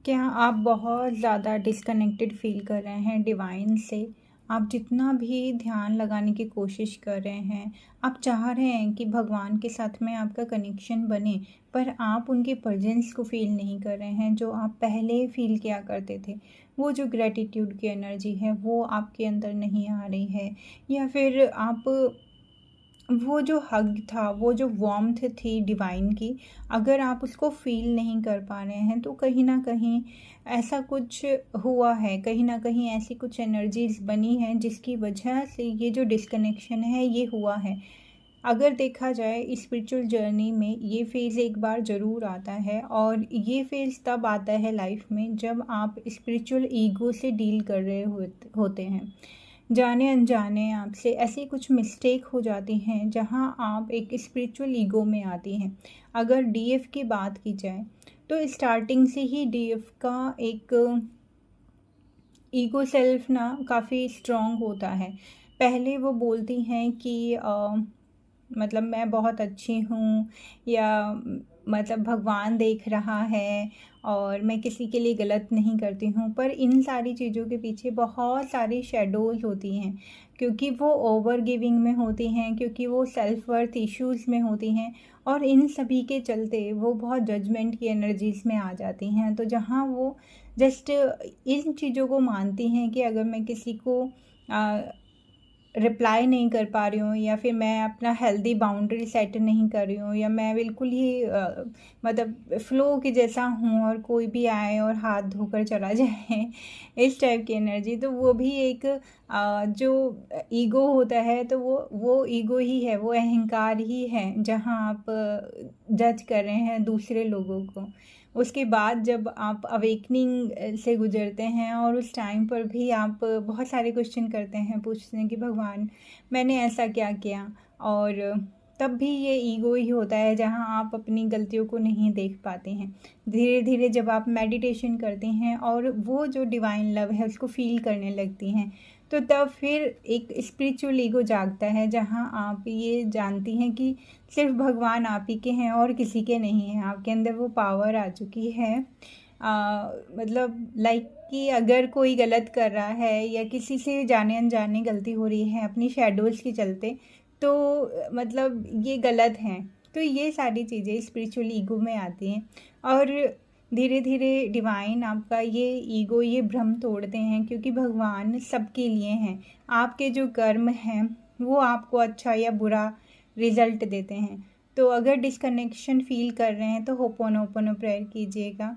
क्या आप बहुत ज़्यादा डिस्कनेक्टेड फ़ील कर रहे हैं डिवाइन से? आप जितना भी ध्यान लगाने की कोशिश कर रहे हैं, आप चाह रहे हैं कि भगवान के साथ में आपका कनेक्शन बने, पर आप उनकी प्रेज़ेंस को फ़ील नहीं कर रहे हैं, जो आप पहले फ़ील किया करते थे। वो जो ग्रैटिट्यूड की एनर्जी है, वो आपके अंदर नहीं आ रही है, या फिर आप वो जो हग था, वो जो वार्मथ थी डिवाइन की, अगर आप उसको फ़ील नहीं कर पा रहे हैं, तो कहीं न कहीं ऐसा कुछ हुआ है, कहीं न कहीं ऐसी कुछ एनर्जीज़ बनी हैं, जिसकी वजह से ये जो डिस्कनेक्शन है, ये हुआ है। अगर देखा जाए स्पिरिचुअल जर्नी में ये फ़ेज़ एक बार ज़रूर आता है, और ये फ़ेज़ तब आता है लाइफ़ में जब आप स्पिरिचुअल ईगो से डील कर रहे होते हैं। जाने अनजाने आपसे ऐसी कुछ मिस्टेक हो जाती हैं जहां आप एक स्पिरिचुअल ईगो में आती हैं। अगर डीएफ की बात की जाए, तो स्टार्टिंग से ही डीएफ का एक ईगो सेल्फ ना काफ़ी स्ट्रॉन्ग होता है। पहले वो बोलती हैं कि मतलब मैं बहुत अच्छी हूँ, या मतलब भगवान देख रहा है और मैं किसी के लिए गलत नहीं करती हूँ, पर इन सारी चीज़ों के पीछे बहुत सारी शैडोज़ होती हैं, क्योंकि वो ओवर गिविंग में होती हैं, क्योंकि वो सेल्फ वर्थ इश्यूज़ में होती हैं, और इन सभी के चलते वो बहुत जजमेंट की एनर्जीज़ में आ जाती हैं। तो जहाँ वो जस्ट इन चीज़ों को मानती हैं कि अगर मैं किसी को रिप्लाई नहीं कर पा रही हूँ, या फिर मैं अपना हेल्दी बाउंड्री सेट नहीं कर रही हूँ, या मैं बिल्कुल ही मतलब फ़्लो के जैसा हूँ और कोई भी आए और हाथ धोकर चला जाए इस टाइप की एनर्जी, तो वो भी एक जो ईगो होता है, तो वो ईगो ही है, वो अहंकार ही है, जहाँ आप जज कर रहे हैं दूसरे लोगों को। उसके बाद जब आप अवेकनिंग से गुज़रते हैं, और उस टाइम पर भी आप बहुत सारे क्वेश्चन करते हैं, पूछते हैं कि भगवान मैंने ऐसा क्या किया? और तब भी ये ईगो ही होता है, जहाँ आप अपनी गलतियों को नहीं देख पाते हैं। धीरे-धीरे जब आप मेडिटेशन करते हैं और वो जो डिवाइन लव है उसको फ़ील करने लगती हैं, तो तब फिर एक स्पिरिचुअल ईगो जागता है, जहाँ आप ये जानती हैं कि सिर्फ भगवान आप ही के हैं और किसी के नहीं हैं। आपके अंदर वो पावर आ चुकी है, मतलब लाइक कि अगर कोई गलत कर रहा है, या किसी से जाने अनजाने गलती हो रही है अपनी शैडोज़ के चलते, तो मतलब ये गलत हैं। तो ये सारी चीज़ें स्पिरिचुअल ईगो में आती हैं, और धीरे धीरे डिवाइन आपका ये ईगो, ये भ्रम तोड़ते हैं, क्योंकि भगवान सबके लिए हैं। आपके जो कर्म हैं वो आपको अच्छा या बुरा रिजल्ट देते हैं। तो अगर डिस्कनेक्शन फ़ील कर रहे हैं, तो होपोनोपोनो प्रेयर कीजिएगा।